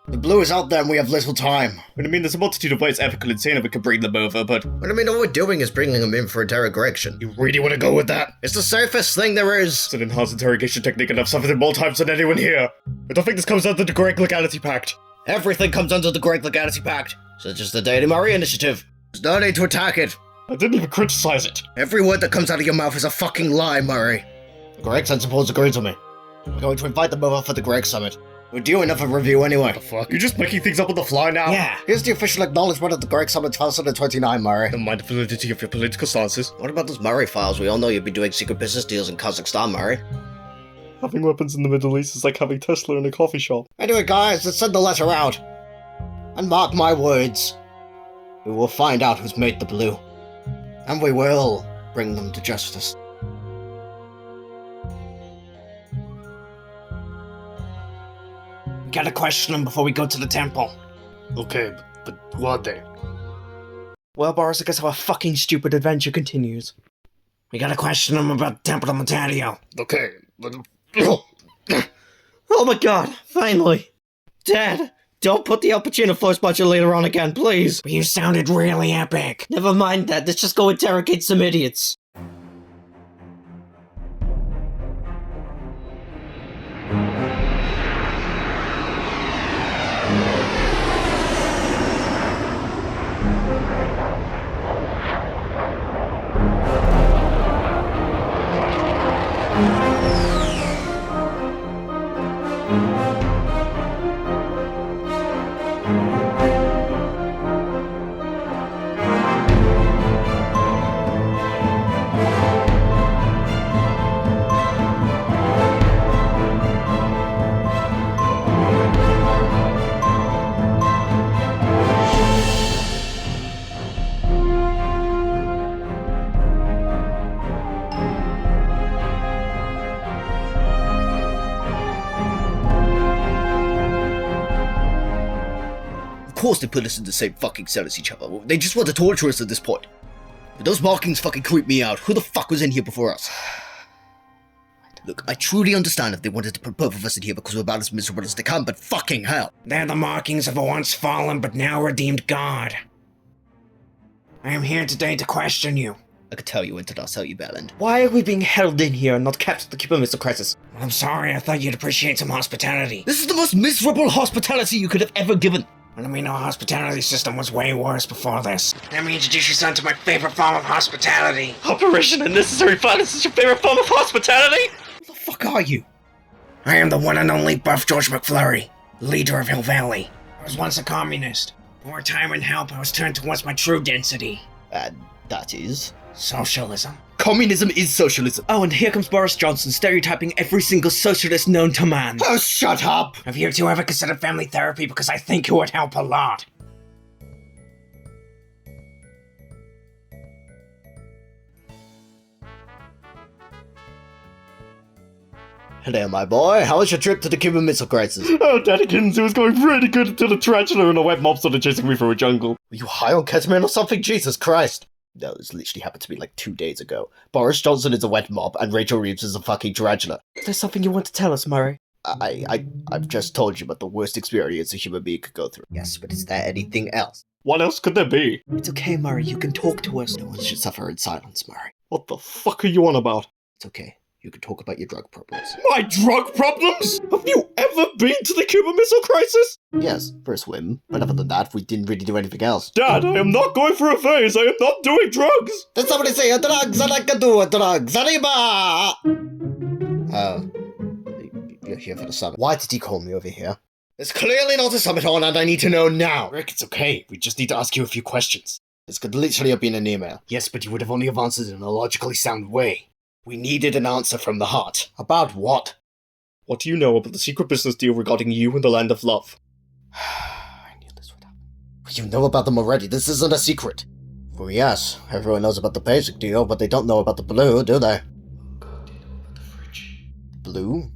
The blue is out there and we have little time. I mean, there's a multitude of ways ethical and sane we could bring them over, but... What I mean, all we're doing is bringing them in for interrogation. You really want to go with that? It's the safest thing there is. It's an enhanced interrogation technique and I've suffered it more times than anyone here. I don't think this comes under the Great Legality Pact. Everything comes under the Great Legality Pact, such as the Daily Murray Initiative. There's no need to attack it. I didn't even criticize it. Every word that comes out of your mouth is a fucking lie, Murray. The Greggs and supporters agree to me. We're going to invite them over for the Greg Summit. We're due enough of a review anyway. What the fuck? You're just making things up on the fly now? Yeah. Here's the official acknowledgement of the Greg Summit 2029, Murray. Don't mind the validity of your political stances. What about those Murray files? We all know you've been doing secret business deals in Kazakhstan, Murray. Having weapons in the Middle East is like having Tesla in a coffee shop. Anyway, guys, let's send the letter out. And mark my words. We will find out who's made the blue. And we will bring them to justice. We gotta question them before we go to the temple. Okay, but who are they? Well, Boris, I guess our fucking stupid adventure continues. We gotta question them about the Temple of Mutatio. Okay, but... Oh my god, finally! Dad, don't put the Al Pacino voice modulator on again, please! But you sounded really epic. Never mind that, let's just go interrogate some idiots. Of course they put us in the same fucking cell as each other. They just want to torture us at this point. But those markings fucking creep me out. Who the fuck was in here before us? Look, I truly understand if they wanted to put both of us in here because we're about as miserable as they can, but fucking hell. They're the markings of a once fallen but now redeemed god. I am here today to question you. I could tell you into that, tell you, Belland. Why are we being held in here and not kept to the Cuban Missile Crisis? I'm sorry, I thought you'd appreciate some hospitality. This is the most miserable hospitality you could have ever given. I mean, our hospitality system was way worse before this. Let me introduce you son to my favorite form of hospitality. Operation Unnecessary Violence is your favorite form of hospitality? Who the fuck are you? I am the one and only Buff George McFlurry, leader of Hill Valley. I was once a communist. For time and help, I was turned towards my true density. That is? Socialism. Communism is socialism. Oh, and here comes Boris Johnson stereotyping every single socialist known to man. Oh, shut up! Have you two ever considered family therapy? Because I think it would help a lot. Hello, my boy. How was your trip to the Cuban Missile Crisis? Oh, Daddykins, it was going really good until a tarantula and a wet mob started chasing me through a jungle. Were you high on ketamine or something? Jesus Christ. No, this literally happened to me like 2 days ago. Boris Johnson is a wet mob, and Rachel Reeves is a fucking tarantula. There's something you want to tell us, Murray? I've just told you about the worst experience a human being could go through. Yes, but is there anything else? What else could there be? It's okay, Murray, you can talk to us. No one should suffer in silence, Murray. What the fuck are you on about? It's okay. You can talk about your drug problems. My drug problems? Have you ever been to the Cuban Missile Crisis? Yes, for a swim. But other than that, we didn't really do anything else. Dad, I am not going for a phase. I am not doing drugs. Did somebody say drugs and I can do drugs? Arriba! You're here for the summit. Why did he call me over here? There's clearly not a summit on and I need to know now. Rick, it's okay. We just need to ask you a few questions. This could literally have been an email. Yes, but you would have only have answered in a logically sound way. We needed an answer from the heart. About what? What do you know about the secret business deal regarding you and the Land of Love? I knew this would happen. You know about them already. This isn't a secret. Well, yes, everyone knows about the basic deal, but they don't know about the blue, do they? Oh god, do you know about the fridge? Blue?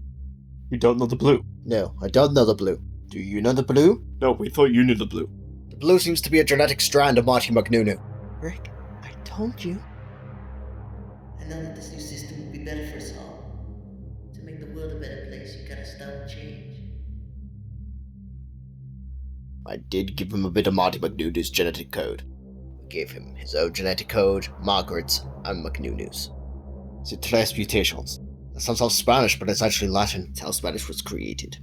You don't know the blue? No, I don't know the blue. Do you know the blue? No, we thought you knew the blue. The blue seems to be a genetic strand of Marty McNunu. Rick, I told you. I know that this new system will be better for us all. To make the world a better place, you gotta start with change. I did give him a bit of Marty McNunu's genetic code. I gave him his own genetic code, Margaret's, and McNunu's. Ctres Mutationes. That sounds all Spanish, but it's actually Latin. It's how Spanish was created.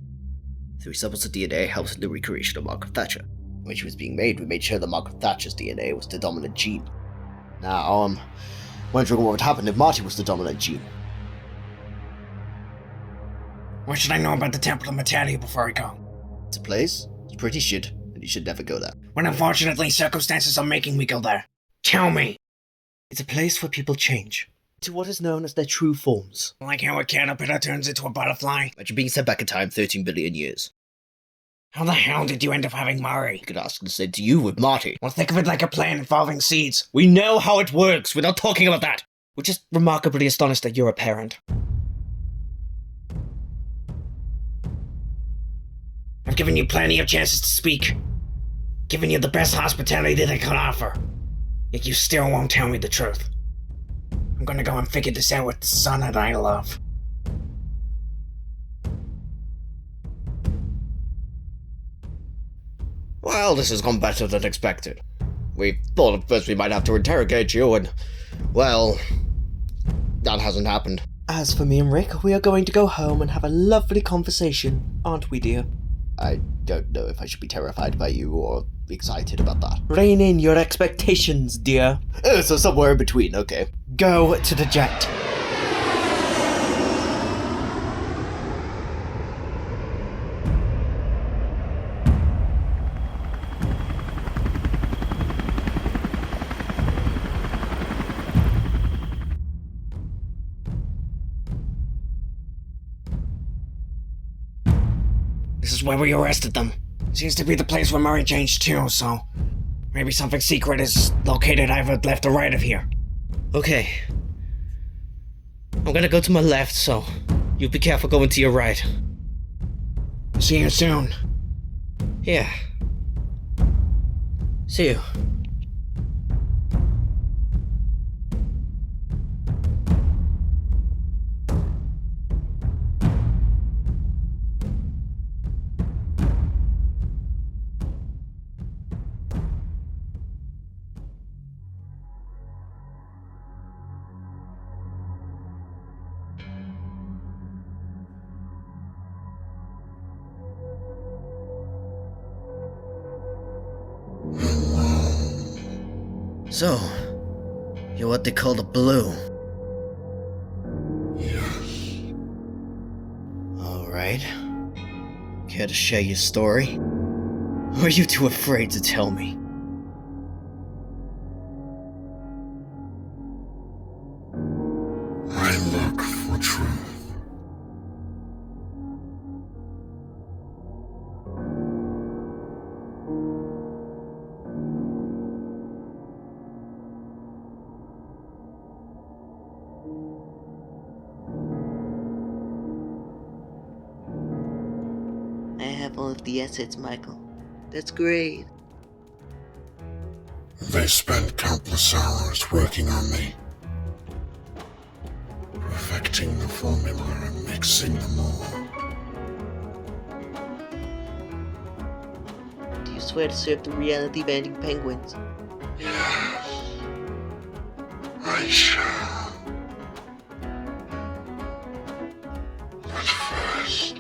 3 samples of DNA helped in the recreation of Margaret Thatcher. When she was being made, we made sure that Margaret Thatcher's DNA was the dominant gene. Now, I'm wondering what would happen if Marty was the dominant gene. What should I know about the Temple of Mutatio before I go? It's a place. It's pretty shit, and you should never go there. When unfortunately circumstances are making me go there. Tell me! It's a place where people change to what is known as their true forms. Like how a caterpillar turns into a butterfly? Imagine being sent back in time 13 billion years. How the hell did you end up having Murray? You could ask the same to you with Marty. Well, think of it like a plan involving seeds. We know how it works. We're not talking about that. We're just remarkably astonished that you're a parent. I've given you plenty of chances to speak. Given you the best hospitality that I could offer. Yet you still won't tell me the truth. I'm gonna go and figure this out with the son that I love. Well, this has gone better than expected. We thought at first we might have to interrogate you, and, well, that hasn't happened. As for me and Rick, we are going to go home and have a lovely conversation, aren't we, dear? I don't know if I should be terrified by you or excited about that. Rein in your expectations, dear. So somewhere in between, okay. Go to the jet. This is where we arrested them. Seems to be the place where Murray changed too, so maybe something secret is located either left or right of here. Okay. I'm gonna go to my left, so you be careful going to your right. See you soon. Yeah. See you. So, you're what they call the Blue. Yes. Alright. Care to share your story? Or are you too afraid to tell me? I look for truth. I have all of the assets, Michael. That's great. They spent countless hours working on me. Perfecting the formula and mixing them all. Do you swear to serve the reality-bending penguins? Yes. I shall. But first,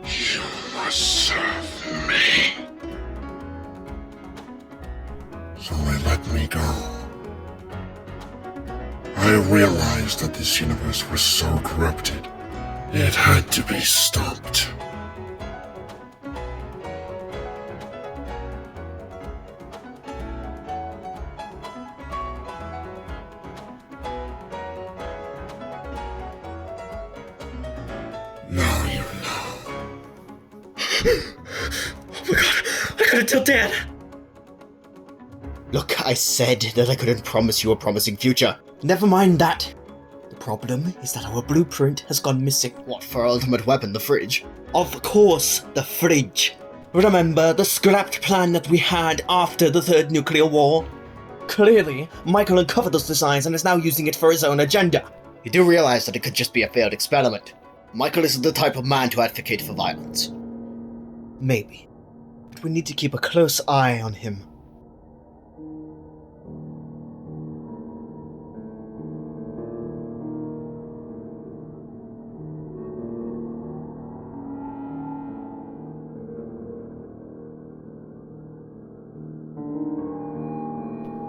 you must serve me. So they let me go. I realized that this universe was so corrupted, it had to be stopped. Now you know. Oh my god, I gotta tell Dad! Look, I said that I couldn't promise you a promising future. Never mind that. The problem is that our blueprint has gone missing. What, for our ultimate weapon, the fridge? Of course, the fridge. Remember the scrapped plan that we had after the Third Nuclear War? Clearly, Michael uncovered those designs and is now using it for his own agenda. You do realize that it could just be a failed experiment. Michael isn't the type of man to advocate for violence. Maybe. But we need to keep a close eye on him.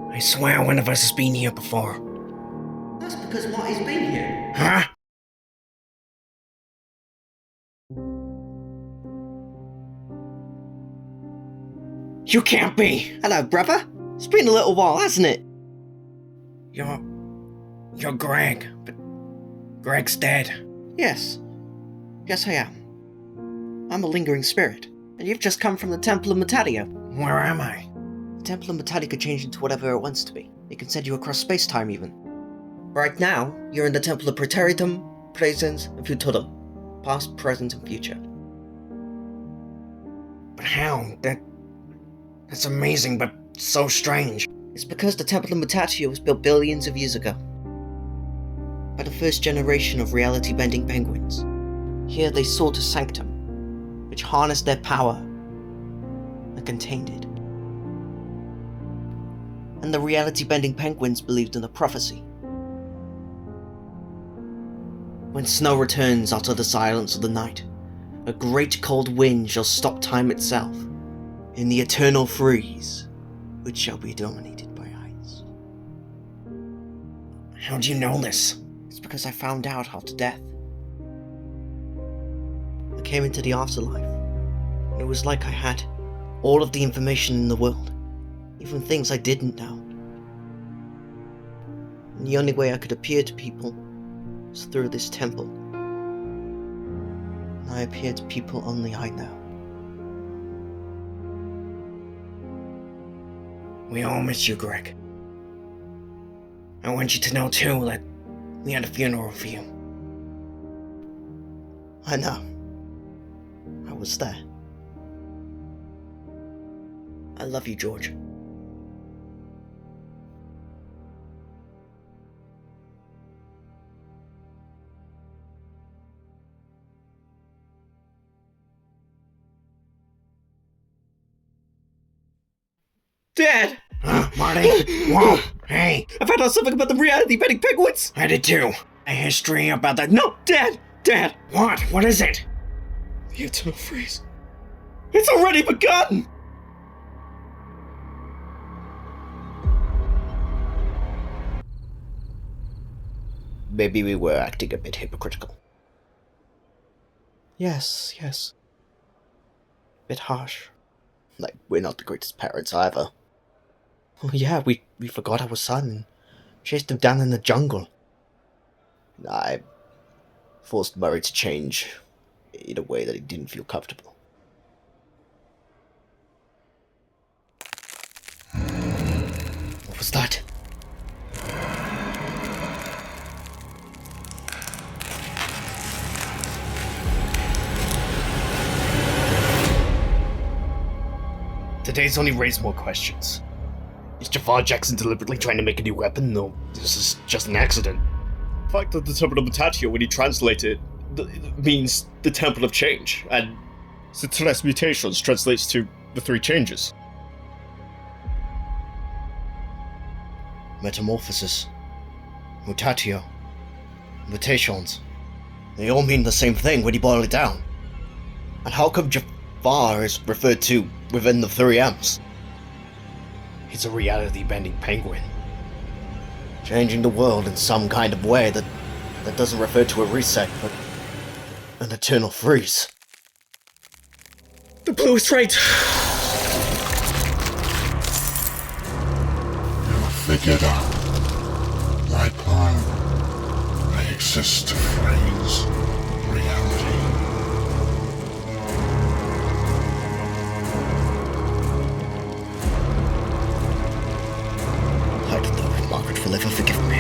I swear one of us has been here before. That's because Marty's been here. Huh? You can't be! Hello, brother. It's been a little while, hasn't it? You're Greg, but Greg's dead. Yes. Yes, I am. I'm a lingering spirit, and you've just come from the Temple of Mutatio. Where am I? The Temple of Mutatio could change into whatever it wants to be. It can send you across space-time, even. Right now, you're in the Temple of Praetorium, Presence, and Futurum. Past, present, and future. But how? That's amazing, but so strange. It's because the Temple of Mutatio was built billions of years ago by the first generation of reality-bending penguins. Here they sought a sanctum, which harnessed their power and contained it. And the reality-bending penguins believed in a prophecy. When snow returns out of the silence of the night, a great cold wind shall stop time itself. In the eternal freeze, which shall be dominated by ice. How do you know this? It's because I found out after death. I came into the afterlife, and it was like I had all of the information in the world, even things I didn't know. And the only way I could appear to people was through this temple. And I appear to people only I know. We all miss you, Greg. I want you to know, too, that we had a funeral for you. I know. I was there. I love you, George. Dad! Marty? Whoa! Hey! I found out something about the reality-bending penguins! I did too. A history about that. No! Dad! Dad! What? What is it? The eternal freeze. It's already begun! Maybe we were acting a bit hypocritical. Yes. Bit harsh. Like, we're not the greatest parents either. Oh yeah, we forgot our son and chased him down in the jungle. I forced Murray to change in a way that he didn't feel comfortable. What was that? Today's only raised more questions. Is Jafar Jackson deliberately trying to make a new weapon, or this is just an accident? The fact that the Temple of Mutatio, when he translated, means the Temple of Change, and Ctres Mutationes translates to the three changes. Metamorphosis, Mutatio, Mutations. They all mean the same thing when you boil it down. And how come Jafar is referred to within the 3 M's? He's a reality-bending penguin. Changing the world in some kind of way that doesn't refer to a reset, but an eternal freeze. The blue is right! You figured out my plan. I exist to freeze reality. I don't know if Margaret will ever forgive me.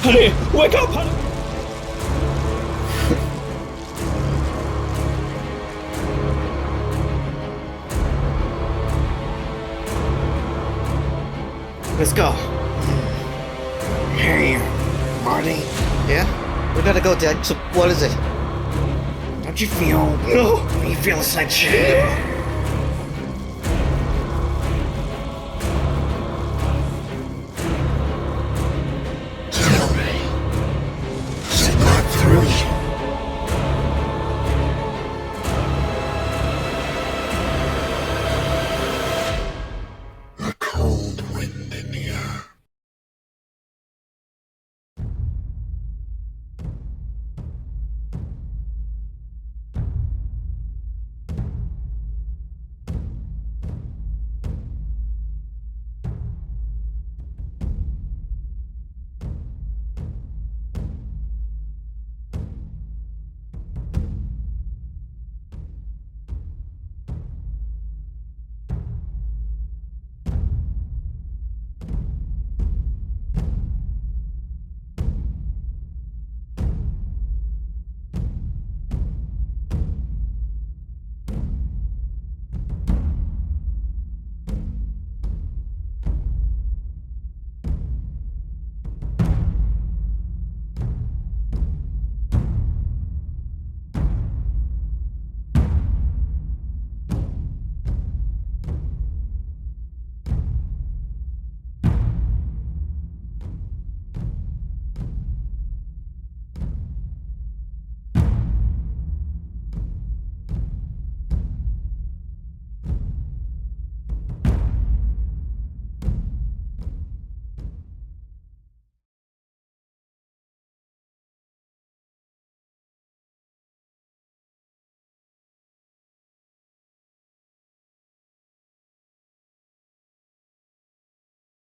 Honey! Wake up, honey! Let's go. Hey, Marty. Yeah? We gotta go, Dad. So, what is it? Don't you feel? No! You feel a slight chill?